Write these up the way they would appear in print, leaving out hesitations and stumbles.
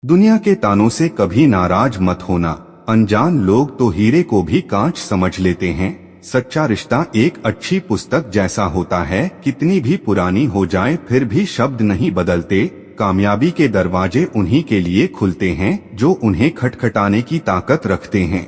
दुनिया के तानों से कभी नाराज मत होना। अनजान लोग तो हीरे को भी कांच समझ लेते हैं। सच्चा रिश्ता एक अच्छी पुस्तक जैसा होता है, कितनी भी पुरानी हो जाए फिर भी शब्द नहीं बदलते। कामयाबी के दरवाजे उन्हीं के लिए खुलते हैं जो उन्हें खटखटाने की ताकत रखते हैं।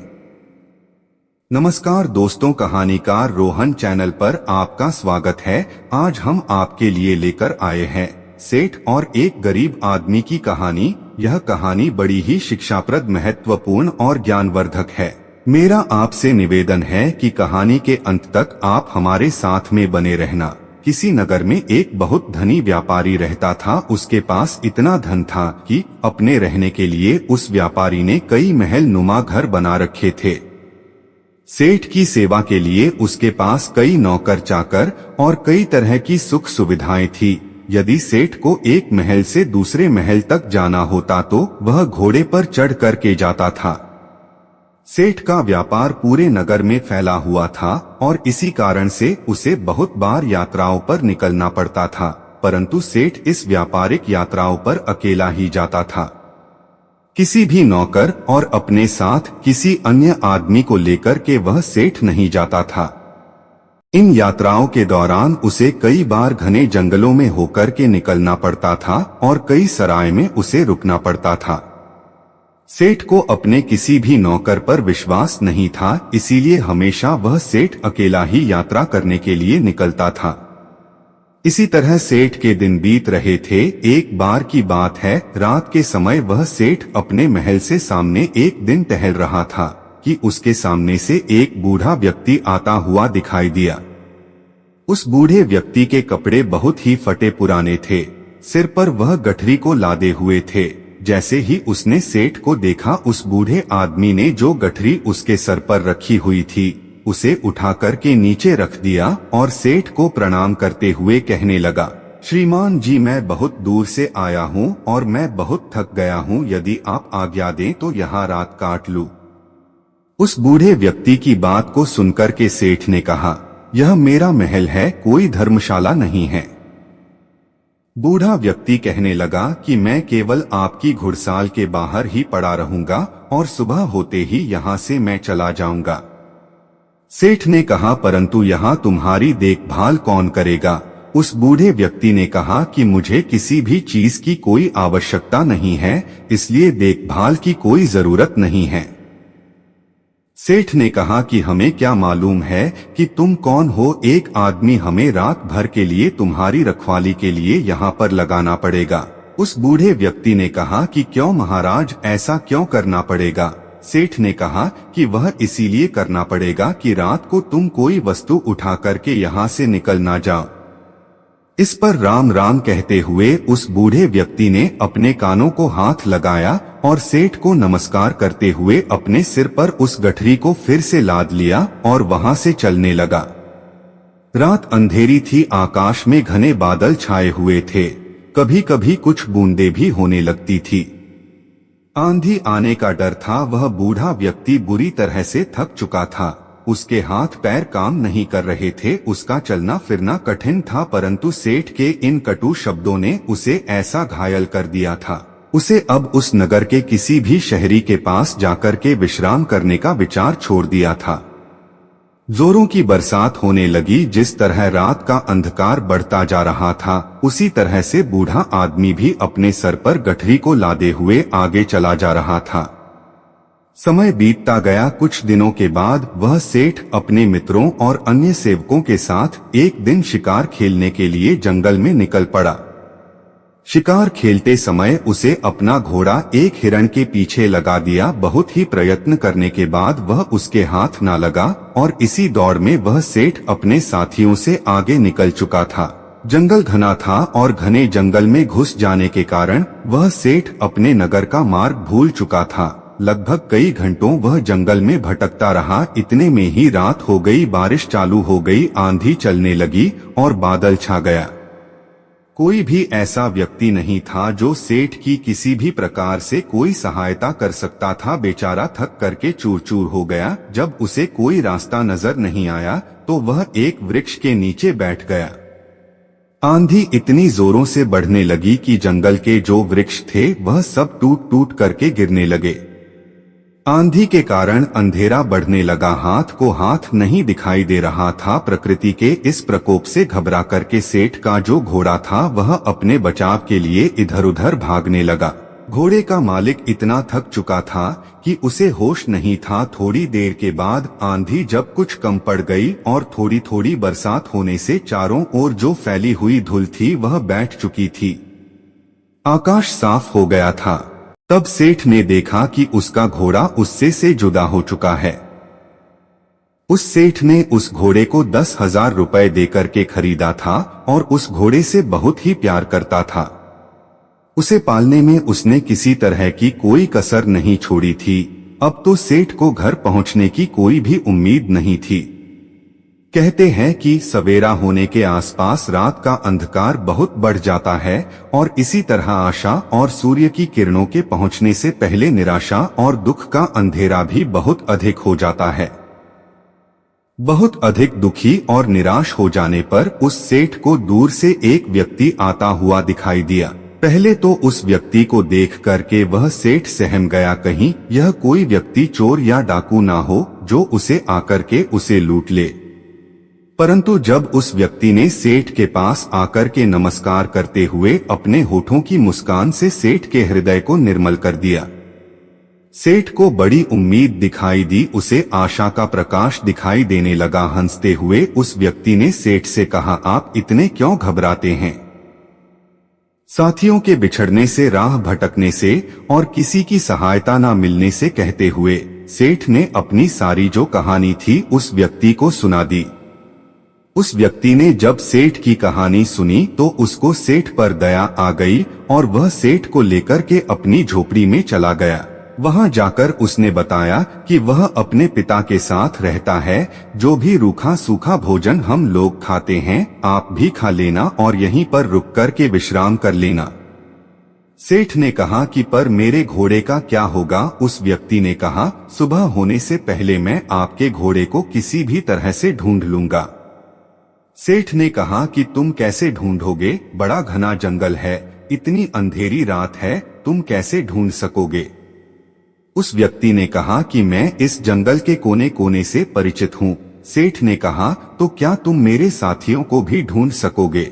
नमस्कार दोस्तों, कहानीकार रोहन चैनल पर आपका स्वागत है। आज हम आपके लिए लेकर आए हैं सेठ और एक गरीब आदमी की कहानी। यह कहानी बड़ी ही शिक्षाप्रद, महत्वपूर्ण और ज्ञानवर्धक है। मेरा आपसे निवेदन है कि कहानी के अंत तक आप हमारे साथ में बने रहना। किसी नगर में एक बहुत धनी व्यापारी रहता था। उसके पास इतना धन था कि अपने रहने के लिए उस व्यापारी ने कई महल नुमा घर बना रखे थे। सेठ की सेवा के लिए उसके पास कई नौकर चाकर और कई तरह की सुख सुविधाएं थी। यदि सेठ को एक महल से दूसरे महल तक जाना होता तो वह घोड़े पर चढ़ करके जाता था। सेठ का व्यापार पूरे नगर में फैला हुआ था और इसी कारण से उसे बहुत बार यात्राओं पर निकलना पड़ता था। परंतु सेठ इस व्यापारिक यात्राओं पर अकेला ही जाता था। किसी भी नौकर और अपने साथ किसी अन्य आदमी को लेकर के वह सेठ नहीं जाता था। इन यात्राओं के दौरान उसे कई बार घने जंगलों में होकर के निकलना पड़ता था और कई सराय में उसे रुकना पड़ता था। सेठ को अपने किसी भी नौकर पर विश्वास नहीं था, इसीलिए हमेशा वह सेठ अकेला ही यात्रा करने के लिए निकलता था। इसी तरह सेठ के दिन बीत रहे थे। एक बार की बात है, रात के समय वह सेठ अपने महल से सामने एक दिन टहल रहा था कि उसके सामने से एक बूढ़ा व्यक्ति आता हुआ दिखाई दिया। उस बूढ़े व्यक्ति के कपड़े बहुत ही फटे पुराने थे। सिर पर वह गठरी को लादे हुए थे। जैसे ही उसने सेठ को देखा, उस बूढ़े आदमी ने जो गठरी उसके सर पर रखी हुई थी उसे उठा करके नीचे रख दिया और सेठ को प्रणाम करते हुए कहने लगा, श्रीमान जी, मैं बहुत दूर से आया हूँ और मैं बहुत थक गया हूँ। यदि आप आज्ञा दें तो यहाँ रात काट लूं। उस बूढ़े व्यक्ति की बात को सुनकर के सेठ ने कहा, यह मेरा महल है, कोई धर्मशाला नहीं है। बूढ़ा व्यक्ति कहने लगा कि मैं केवल आपकी घुड़साल के बाहर ही पड़ा रहूंगा और सुबह होते ही यहाँ से मैं चला जाऊंगा। सेठ ने कहा, परंतु यहाँ तुम्हारी देखभाल कौन करेगा? उस बूढ़े व्यक्ति ने कहा कि मुझे किसी भी चीज की कोई आवश्यकता नहीं है, इसलिए देखभाल की कोई जरूरत नहीं है। सेठ ने कहा कि हमें क्या मालूम है कि तुम कौन हो? एक आदमी हमें रात भर के लिए तुम्हारी रखवाली के लिए यहाँ पर लगाना पड़ेगा। उस बूढ़े व्यक्ति ने कहा कि क्यों महाराज, ऐसा क्यों करना पड़ेगा? सेठ ने कहा कि वह इसीलिए करना पड़ेगा कि रात को तुम कोई वस्तु उठा करके यहाँ से निकल ना जाओ। इस पर राम राम कहते हुए उस बूढ़े व्यक्ति ने अपने कानों को हाथ लगाया और सेठ को नमस्कार करते हुए अपने सिर पर उस गठरी को फिर से लाद लिया और वहां से चलने लगा। रात अंधेरी थी, आकाश में घने बादल छाए हुए थे। कभी कभी कुछ बूंदें भी होने लगती थी। आंधी आने का डर था। वह बूढ़ा व्यक्ति बुरी तरह से थक चुका था। उसके हाथ पैर काम नहीं कर रहे थे, उसका चलना फिरना कठिन था। परंतु सेठ के इन कटु शब्दों ने उसे ऐसा घायल कर दिया था, उसे अब उस नगर के किसी भी शहरी के पास जाकर के विश्राम करने का विचार छोड़ दिया था। जोरों की बरसात होने लगी। जिस तरह रात का अंधकार बढ़ता जा रहा था, उसी तरह से बूढ़ा आदमी भी अपने सर पर गठरी को लादे हुए आगे चला जा रहा था। समय बीतता गया। कुछ दिनों के बाद वह सेठ अपने मित्रों और अन्य सेवकों के साथ एक दिन शिकार खेलने के लिए जंगल में निकल पड़ा। शिकार खेलते समय उसे अपना घोड़ा एक हिरण के पीछे लगा दिया। बहुत ही प्रयत्न करने के बाद वह उसके हाथ ना लगा और इसी दौड़ में वह सेठ अपने साथियों से आगे निकल चुका था। जंगल घना था और घने जंगल में घुस जाने के कारण वह सेठ अपने नगर का मार्ग भूल चुका था। लगभग कई घंटों वह जंगल में भटकता रहा। इतने में ही रात हो गई, बारिश चालू हो गई, आंधी चलने लगी और बादल छा गया। कोई भी ऐसा व्यक्ति नहीं था जो सेठ की किसी भी प्रकार से कोई सहायता कर सकता था। बेचारा थक करके चूर चूर हो गया। जब उसे कोई रास्ता नजर नहीं आया तो वह एक वृक्ष के नीचे बैठ गया। आंधी इतनी जोरों से बढ़ने लगी कि जंगल के जो वृक्ष थे वह सब टूट टूट करके गिरने लगे। आंधी के कारण अंधेरा बढ़ने लगा, हाथ को हाथ नहीं दिखाई दे रहा था। प्रकृति के इस प्रकोप से घबरा करके सेठ का जो घोड़ा था वह अपने बचाव के लिए इधर उधर भागने लगा। घोड़े का मालिक इतना थक चुका था कि उसे होश नहीं था। थोड़ी देर के बाद आंधी जब कुछ कम पड़ गई और थोड़ी थोड़ी बरसात होने से चारों ओर जो फैली हुई धूल थी वह बैठ चुकी थी। आकाश साफ हो गया था। तब सेठ ने देखा कि उसका घोड़ा उससे से जुदा हो चुका है। उस सेठ ने उस घोड़े को 10,000 रुपए देकर के खरीदा था और उस घोड़े से बहुत ही प्यार करता था। उसे पालने में उसने किसी तरह की कोई कसर नहीं छोड़ी थी। अब तो सेठ को घर पहुंचने की कोई भी उम्मीद नहीं थी। कहते हैं कि सवेरा होने के आसपास रात का अंधकार बहुत बढ़ जाता है और इसी तरह आशा और सूर्य की किरणों के पहुंचने से पहले निराशा और दुख का अंधेरा भी बहुत अधिक हो जाता है। बहुत अधिक दुखी और निराश हो जाने पर उस सेठ को दूर से एक व्यक्ति आता हुआ दिखाई दिया। पहले तो उस व्यक्ति को देख करके वह सेठ सहम गया, कहीं यह कोई व्यक्ति चोर या डाकू ना हो जो उसे आकर के उसे लूट ले। परंतु जब उस व्यक्ति ने सेठ के पास आकर के नमस्कार करते हुए अपने होठों की मुस्कान से सेठ के हृदय को निर्मल कर दिया, सेठ को बड़ी उम्मीद दिखाई दी, उसे आशा का प्रकाश दिखाई देने लगा। हंसते हुए उस व्यक्ति ने सेठ से कहा, आप इतने क्यों घबराते हैं? साथियों के बिछड़ने से, राह भटकने से और किसी की सहायता न मिलने से कहते हुए सेठ ने अपनी सारी जो कहानी थी उस व्यक्ति को सुना दी। उस व्यक्ति ने जब सेठ की कहानी सुनी तो उसको सेठ पर दया आ गई और वह सेठ को लेकर के अपनी झोपड़ी में चला गया। वहां जाकर उसने बताया कि वह अपने पिता के साथ रहता है। जो भी रूखा सूखा भोजन हम लोग खाते हैं आप भी खा लेना और यहीं पर रुक कर के विश्राम कर लेना। सेठ ने कहा कि पर मेरे घोड़े का क्या होगा? उस व्यक्ति ने कहा, सुबह होने से पहले मैं आपके घोड़े को किसी भी तरह से ढूंढ लूंगा। सेठ ने कहा कि तुम कैसे ढूंढोगे? बड़ा घना जंगल है, इतनी अंधेरी रात है, तुम कैसे ढूंढ सकोगे? उस व्यक्ति ने कहा कि मैं इस जंगल के कोने कोने से परिचित हूँ। सेठ ने कहा, तो क्या तुम मेरे साथियों को भी ढूंढ सकोगे?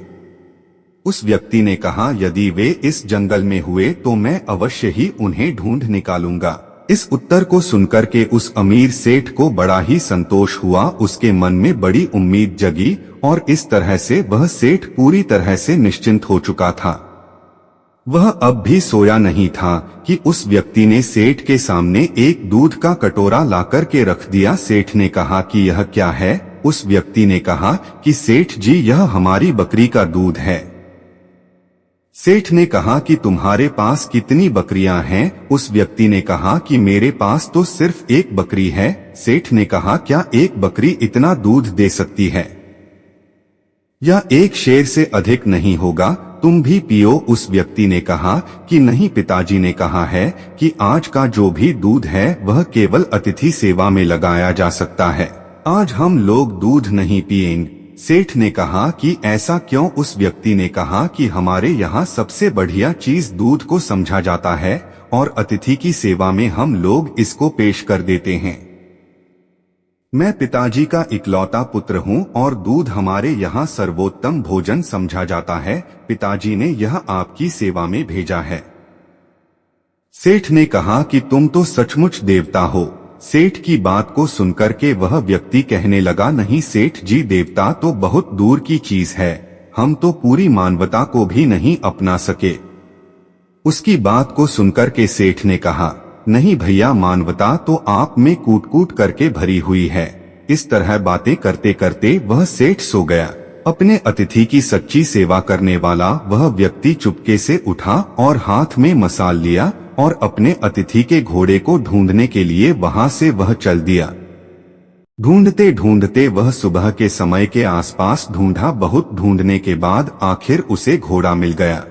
उस व्यक्ति ने कहा, यदि वे इस जंगल में हुए तो मैं अवश्य ही उन्हें ढूंढ निकालूंगा। इस उत्तर को सुनकर के उस अमीर सेठ को बड़ा ही संतोष हुआ, उसके मन में बड़ी उम्मीद जगी और इस तरह से वह सेठ पूरी तरह से निश्चिंत हो चुका था। वह अब भी सोया नहीं था कि उस व्यक्ति ने सेठ के सामने एक दूध का कटोरा लाकर के रख दिया। सेठ ने कहा कि यह क्या है? उस व्यक्ति ने कहा कि सेठ जी यह हमारी बकरी का दूध है। सेठ ने कहा कि तुम्हारे पास कितनी बकरियां हैं? उस व्यक्ति ने कहा कि मेरे पास तो सिर्फ एक बकरी है। सेठ ने कहा, क्या एक बकरी इतना दूध दे सकती है? यह एक शेर से अधिक नहीं होगा, तुम भी पियो। उस व्यक्ति ने कहा कि नहीं, पिताजी ने कहा है कि आज का जो भी दूध है वह केवल अतिथि सेवा में लगाया जा सकता है, आज हम लोग दूध नहीं पिएंगे। सेठ ने कहा कि ऐसा क्यों? उस व्यक्ति ने कहा कि हमारे यहाँ सबसे बढ़िया चीज दूध को समझा जाता है और अतिथि की सेवा में हम लोग इसको पेश कर देते हैं। मैं पिताजी का इकलौता पुत्र हूँ और दूध हमारे यहाँ सर्वोत्तम भोजन समझा जाता है। पिताजी ने यह आपकी सेवा में भेजा है। सेठ ने कहा कि तुम तो सचमुच देवता हो। सेठ की बात को सुनकर के वह व्यक्ति कहने लगा, नहीं सेठ जी, देवता तो बहुत दूर की चीज है, हम तो पूरी मानवता को भी नहीं अपना सके। उसकी बात को सुनकर के सेठ ने कहा, नहीं भैया, मानवता तो आप में कूट कूट करके भरी हुई है। इस तरह बातें करते करते वह सेठ सो गया। अपने अतिथि की सच्ची सेवा करने वाला वह व्यक्ति चुपके से उठा और हाथ में मसाल लिया और अपने अतिथि के घोड़े को ढूंढने के लिए वहां से वह चल दिया। ढूंढते ढूंढते वह सुबह के समय के आसपास ढूंढा। बहुत ढूंढने के बाद आखिर उसे घोड़ा मिल गया।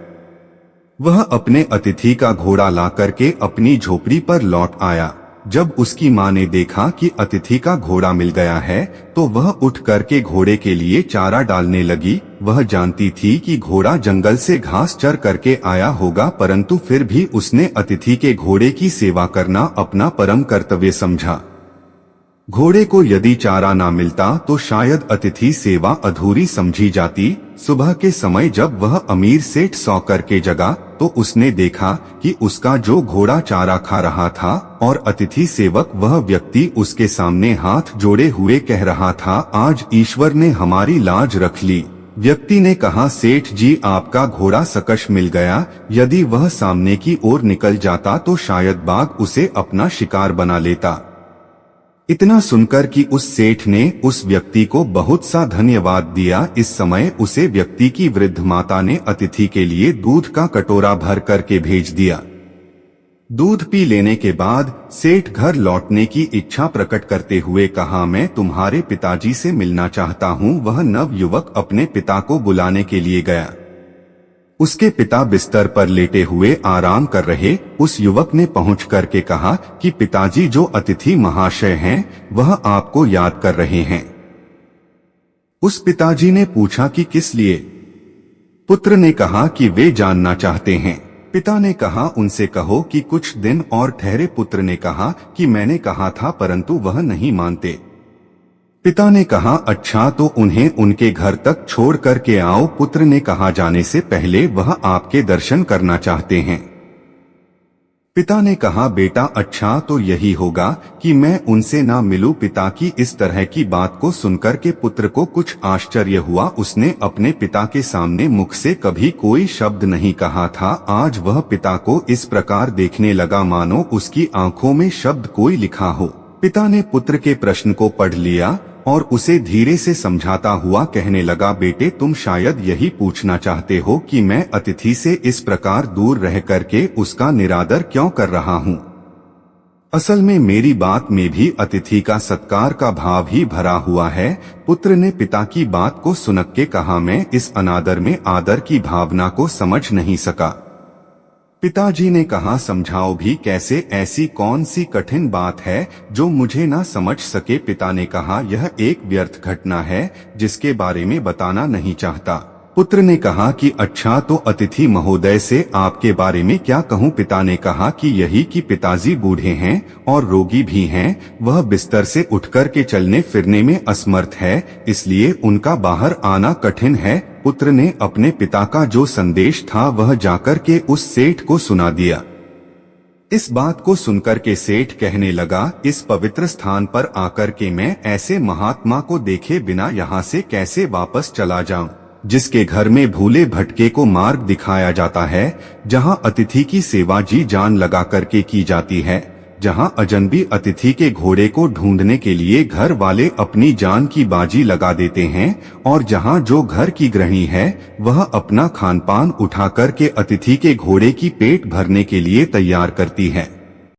वह अपने अतिथि का घोड़ा ला करके अपनी झोपड़ी पर लौट आया। जब उसकी माँ ने देखा कि अतिथि का घोड़ा मिल गया है तो वह उठ करके घोड़े के लिए चारा डालने लगी। वह जानती थी कि घोड़ा जंगल से घास चर करके आया होगा, परंतु फिर भी उसने अतिथि के घोड़े की सेवा करना अपना परम कर्तव्य समझा। घोड़े को यदि चारा ना मिलता तो शायद अतिथि सेवा अधूरी समझी जाती। सुबह के समय जब वह अमीर सेठ सो करके जगा तो उसने देखा कि उसका जो घोड़ा चारा खा रहा था और अतिथि सेवक वह व्यक्ति उसके सामने हाथ जोड़े हुए कह रहा था, आज ईश्वर ने हमारी लाज रख ली। व्यक्ति ने कहा, सेठ जी आपका घोड़ा सकश मिल गया, यदि वह सामने की ओर निकल जाता तो शायद बाघ उसे अपना शिकार बना लेता। इतना सुनकर कि उस सेठ ने उस व्यक्ति को बहुत सा धन्यवाद दिया। इस समय उसे व्यक्ति की वृद्ध माता ने अतिथि के लिए दूध का कटोरा भर करके भेज दिया। दूध पी लेने के बाद सेठ घर लौटने की इच्छा प्रकट करते हुए कहा, मैं तुम्हारे पिताजी से मिलना चाहता हूँ। वह नवयुवक अपने पिता को बुलाने के लिए गया। उसके पिता बिस्तर पर लेटे हुए आराम कर रहे। उस युवक ने पहुंच करके कहा कि पिताजी, जो अतिथि महाशय हैं वह आपको याद कर रहे हैं। उस पिताजी ने पूछा कि किस लिए? पुत्र ने कहा कि वे जानना चाहते हैं। पिता ने कहा, उनसे कहो कि कुछ दिन और ठहरे। पुत्र ने कहा कि मैंने कहा था परंतु वह नहीं मानते। पिता ने कहा, अच्छा तो उन्हें उनके घर तक छोड़ करके आओ। पुत्र ने कहा, जाने से पहले वह आपके दर्शन करना चाहते हैं। पिता ने कहा, बेटा अच्छा तो यही होगा कि मैं उनसे ना मिलूं। पिता की इस तरह की बात को सुनकर के पुत्र को कुछ आश्चर्य हुआ। उसने अपने पिता के सामने मुख से कभी कोई शब्द नहीं कहा था। आज वह पिता को इस प्रकार देखने लगा मानो उसकी आंखों में शब्द कोई लिखा हो। पिता ने पुत्र के प्रश्न को पढ़ लिया और उसे धीरे से समझाता हुआ कहने लगा, बेटे तुम शायद यही पूछना चाहते हो कि मैं अतिथि से इस प्रकार दूर रह करके उसका निरादर क्यों कर रहा हूँ। असल में मेरी बात में भी अतिथि का सत्कार का भाव ही भरा हुआ है। पुत्र ने पिता की बात को सुनक के कहा, मैं इस अनादर में आदर की भावना को समझ नहीं सका। पिताजी ने कहा, समझाओ भी कैसे, ऐसी कौन सी कठिन बात है जो मुझे ना समझ सके। पिता ने कहा, यह एक व्यर्थ घटना है जिसके बारे में बताना नहीं चाहता। पुत्र ने कहा कि अच्छा तो अतिथि महोदय से आपके बारे में क्या कहूँ। पिता ने कहा कि यही कि पिताजी बूढ़े हैं और रोगी भी हैं। वह बिस्तर से उठकर के चलने फिरने में असमर्थ है, इसलिए उनका बाहर आना कठिन है। पुत्र ने अपने पिता का जो संदेश था वह जाकर के उस सेठ को सुना दिया। इस बात को सुनकर के सेठ कहने लगा, इस पवित्र स्थान पर आकर के मैं ऐसे महात्मा को देखे बिना यहाँ से कैसे वापस चला जाऊं, जिसके घर में भूले भटके को मार्ग दिखाया जाता है, जहाँ अतिथि की सेवा जी जान लगा करके की जाती है, जहाँ अजनबी अतिथि के घोड़े को ढूंढने के लिए घर वाले अपनी जान की बाजी लगा देते हैं, और जहाँ जो घर की गृहिणी है वह अपना खान पान उठा कर के अतिथि के घोड़े की पेट भरने के लिए तैयार करती है।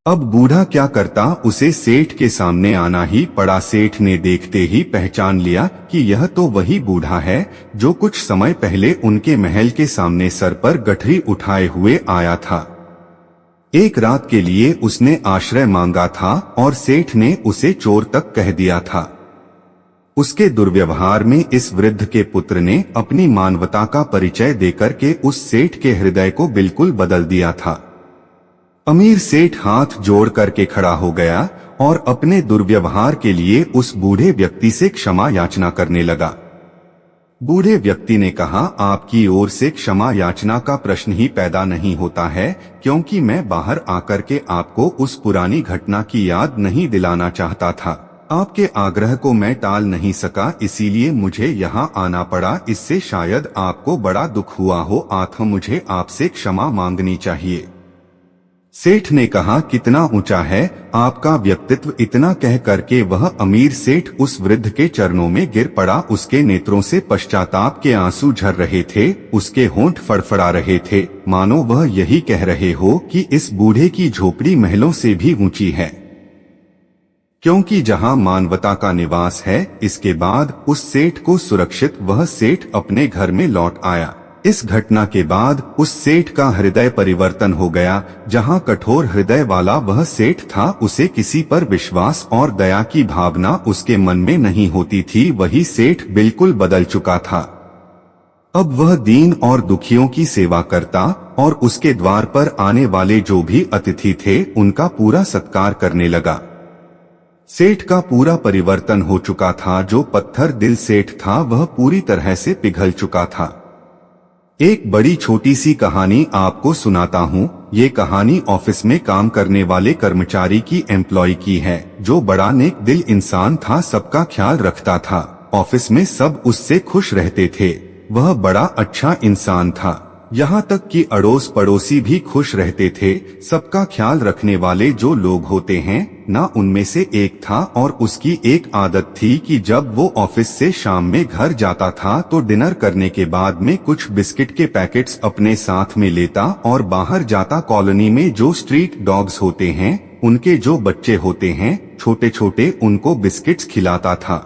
अब बूढ़ा क्या करता, उसे सेठ के सामने आना ही पड़ा। सेठ ने देखते ही पहचान लिया कि यह तो वही बूढ़ा है जो कुछ समय पहले उनके महल के सामने सर पर गठरी उठाए हुए आया था। एक रात के लिए उसने आश्रय मांगा था और सेठ ने उसे चोर तक कह दिया था। उसके दुर्व्यवहार में इस वृद्ध के पुत्र ने अपनी मानवता का परिचय देकर के उस सेठ के हृदय को बिल्कुल बदल दिया था। अमीर सेठ हाथ जोड़ करके खड़ा हो गया और अपने दुर्व्यवहार के लिए उस बूढ़े व्यक्ति से क्षमा याचना करने लगा। बूढ़े व्यक्ति ने कहा, आपकी ओर से क्षमा याचना का प्रश्न ही पैदा नहीं होता है, क्योंकि मैं बाहर आकर के आपको उस पुरानी घटना की याद नहीं दिलाना चाहता था। आपके आग्रह को मैं टाल नहीं सका, इसीलिए मुझे यहाँ आना पड़ा। इससे शायद आपको बड़ा दुख हुआ हो, अतः मुझे आपसे क्षमा मांगनी चाहिए। सेठ ने कहा, कितना ऊंचा है आपका व्यक्तित्व। इतना कह करके वह अमीर सेठ उस वृद्ध के चरणों में गिर पड़ा। उसके नेत्रों से पश्चाताप के आंसू झर रहे थे, उसके होंठ फड़फड़ा रहे थे, मानो वह यही कह रहे हो कि इस बूढ़े की झोपड़ी महलों से भी ऊंची है, क्योंकि जहां मानवता का निवास है। इसके बाद उस सेठ को सुरक्षित वह सेठ अपने घर में लौट आया। इस घटना के बाद उस सेठ का हृदय परिवर्तन हो गया। जहां कठोर हृदय वाला वह सेठ था, उसे किसी पर विश्वास और दया की भावना उसके मन में नहीं होती थी। वही सेठ बिल्कुल बदल चुका था। अब वह दीन और दुखियों की सेवा करता और उसके द्वार पर आने वाले जो भी अतिथि थे उनका पूरा सत्कार करने लगा। सेठ का पूरा परिवर्तन हो चुका था। जो पत्थर दिल सेठ था वह पूरी तरह से पिघल चुका था। एक बड़ी छोटी सी कहानी आपको सुनाता हूँ। ये कहानी ऑफिस में काम करने वाले कर्मचारी की एम्प्लॉय की है, जो बड़ा नेक दिल इंसान था, सबका ख्याल रखता था। ऑफिस में सब उससे खुश रहते थे। वह बड़ा अच्छा इंसान था। यहाँ तक कि अड़ोस पड़ोसी भी खुश रहते थे। सबका ख्याल रखने वाले जो लोग होते हैं ना, उनमें से एक था। और उसकी एक आदत थी कि जब वो ऑफिस से शाम में घर जाता था तो डिनर करने के बाद में कुछ बिस्किट के पैकेट्स अपने साथ में लेता और बाहर जाता कॉलोनी में जो स्ट्रीट डॉग्स होते हैं, उनके जो बच्चे होते हैं छोटे छोटे, उनको बिस्किट्स खिलाता था।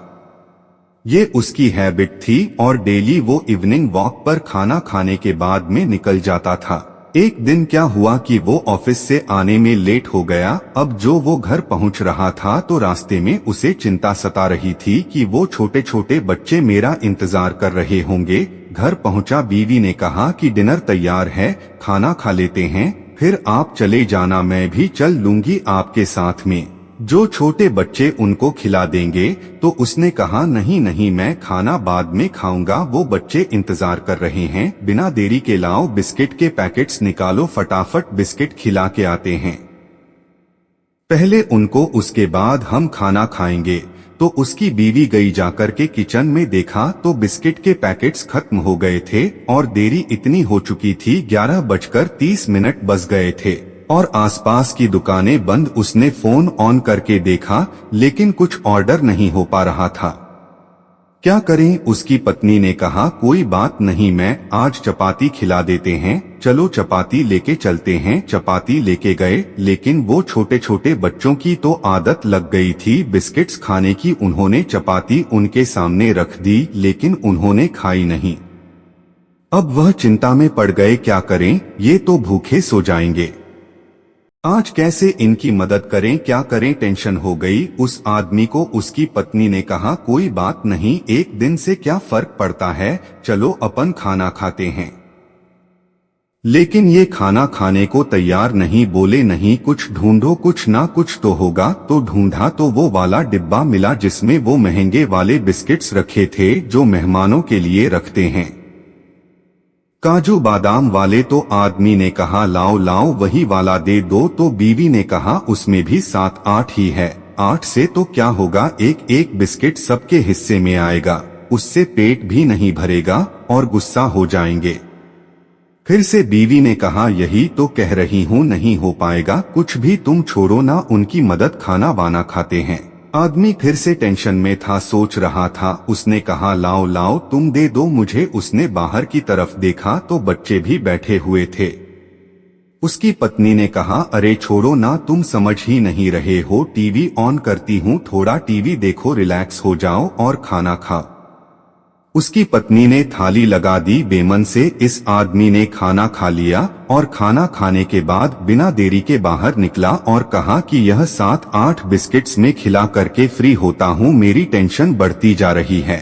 ये उसकी हैबिट थी और डेली वो इवनिंग वॉक पर खाना खाने के बाद में निकल जाता था। एक दिन क्या हुआ कि वो ऑफिस से आने में लेट हो गया। अब जो वो घर पहुंच रहा था तो रास्ते में उसे चिंता सता रही थी कि वो छोटे छोटे बच्चे मेरा इंतजार कर रहे होंगे। घर पहुंचा, बीवी ने कहा कि डिनर तैयार है, खाना खा लेते हैं, फिर आप चले जाना, मैं भी चल लूंगी आपके साथ में, जो छोटे बच्चे उनको खिला देंगे। तो उसने कहा नहीं नहीं, मैं खाना बाद में खाऊंगा, वो बच्चे इंतजार कर रहे हैं, बिना देरी के लाओ बिस्किट के पैकेट्स निकालो, फटाफट बिस्किट खिला के आते हैं पहले उनको, उसके बाद हम खाना खाएंगे। तो उसकी बीवी गई, जाकर के किचन में देखा तो बिस्किट के पैकेट्स खत्म हो गए थे और देरी इतनी हो चुकी थी, 11:30 बज गए थे और आसपास की दुकानें बंद। उसने फोन ऑन करके देखा लेकिन कुछ ऑर्डर नहीं हो पा रहा था। क्या करें? उसकी पत्नी ने कहा कोई बात नहीं, मैं आज चपाती खिला देते हैं, चलो चपाती लेके चलते हैं। चपाती लेके गए, लेकिन वो छोटे छोटे बच्चों की तो आदत लग गई थी बिस्किट्स खाने की। उन्होंने चपाती उनके सामने रख दी लेकिन उन्होंने खाई नहीं। अब वह चिंता में पड़ गए, क्या करें, ये तो भूखे सो जाएंगे, आज कैसे इनकी मदद करें, क्या करें? टेंशन हो गई उस आदमी को। उसकी पत्नी ने कहा कोई बात नहीं, एक दिन से क्या फर्क पड़ता है, चलो अपन खाना खाते हैं। लेकिन ये खाना खाने को तैयार नहीं, बोले नहीं, कुछ ढूंढो, कुछ ना कुछ तो होगा। तो ढूंढा तो वो वाला डिब्बा मिला जिसमें वो महंगे वाले बिस्किट्स रखे थे जो मेहमानों के लिए रखते हैं, काजू बादाम वाले। तो आदमी ने कहा लाओ लाओ वही वाला दे दो। तो बीवी ने कहा उसमें भी 7-8 ही है, 8 से तो क्या होगा, एक एक बिस्किट सबके हिस्से में आएगा, उससे पेट भी नहीं भरेगा और गुस्सा हो जाएंगे। फिर से बीवी ने कहा यही तो कह रही हूँ, नहीं हो पाएगा, कुछ भी तुम छोड़ो ना, उनकी मदद, खाना वाना खाते हैं। आदमी फिर से टेंशन में था, सोच रहा था। उसने कहा लाओ लाओ तुम दे दो मुझे। उसने बाहर की तरफ देखा तो बच्चे भी बैठे हुए थे। उसकी पत्नी ने कहा अरे छोड़ो ना, तुम समझ ही नहीं रहे हो, टीवी ऑन करती हूँ, थोड़ा टीवी देखो, रिलैक्स हो जाओ और खाना खाओ। उसकी पत्नी ने थाली लगा दी बेमन से। इस आदमी ने खाना खा लिया और खाना खाने के बाद बिना देरी के बाहर निकला और कहा कि यह 7-8 बिस्किट्स में खिला करके फ्री होता हूँ, मेरी टेंशन बढ़ती जा रही है।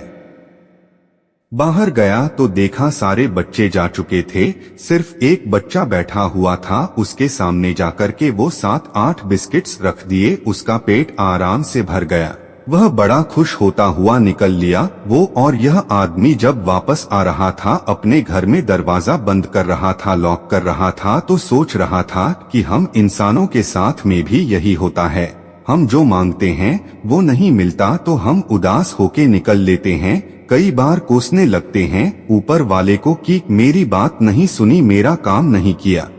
बाहर गया तो देखा सारे बच्चे जा चुके थे, सिर्फ एक बच्चा बैठा हुआ था। उसके सामने जाकर के वो 7-8 बिस्किट्स रख दिए, उसका पेट आराम से भर गया। वह बड़ा खुश होता हुआ निकल लिया। वो और यह आदमी जब वापस आ रहा था, अपने घर में दरवाजा बंद कर रहा था, लॉक कर रहा था, तो सोच रहा था कि हम इंसानों के साथ में भी यही होता है, हम जो मांगते हैं वो नहीं मिलता तो हम उदास होके निकल लेते हैं, कई बार कोसने लगते हैं ऊपर वाले को कि मेरी बात नहीं सुनी, मेरा काम नहीं किया।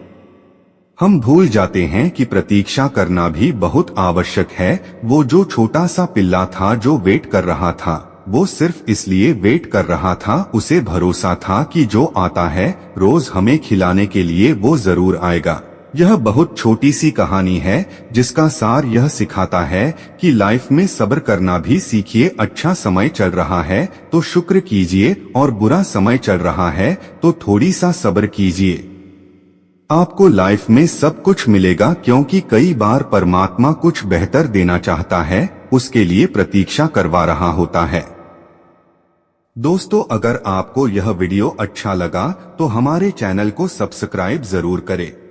हम भूल जाते हैं कि प्रतीक्षा करना भी बहुत आवश्यक है। वो जो छोटा सा पिल्ला था जो वेट कर रहा था, वो सिर्फ इसलिए वेट कर रहा था, उसे भरोसा था कि जो आता है रोज हमें खिलाने के लिए वो जरूर आएगा। यह बहुत छोटी सी कहानी है जिसका सार यह सिखाता है कि लाइफ में सब्र करना भी सीखिए। अच्छा समय चल रहा है तो शुक्र कीजिए और बुरा समय चल रहा है तो थोड़ी सा सब्र कीजिए। आपको लाइफ में सब कुछ मिलेगा, क्योंकि कई बार परमात्मा कुछ बेहतर देना चाहता है, उसके लिए प्रतीक्षा करवा रहा होता है। दोस्तों, अगर आपको यह वीडियो अच्छा लगा तो हमारे चैनल को सब्सक्राइब जरूर करें।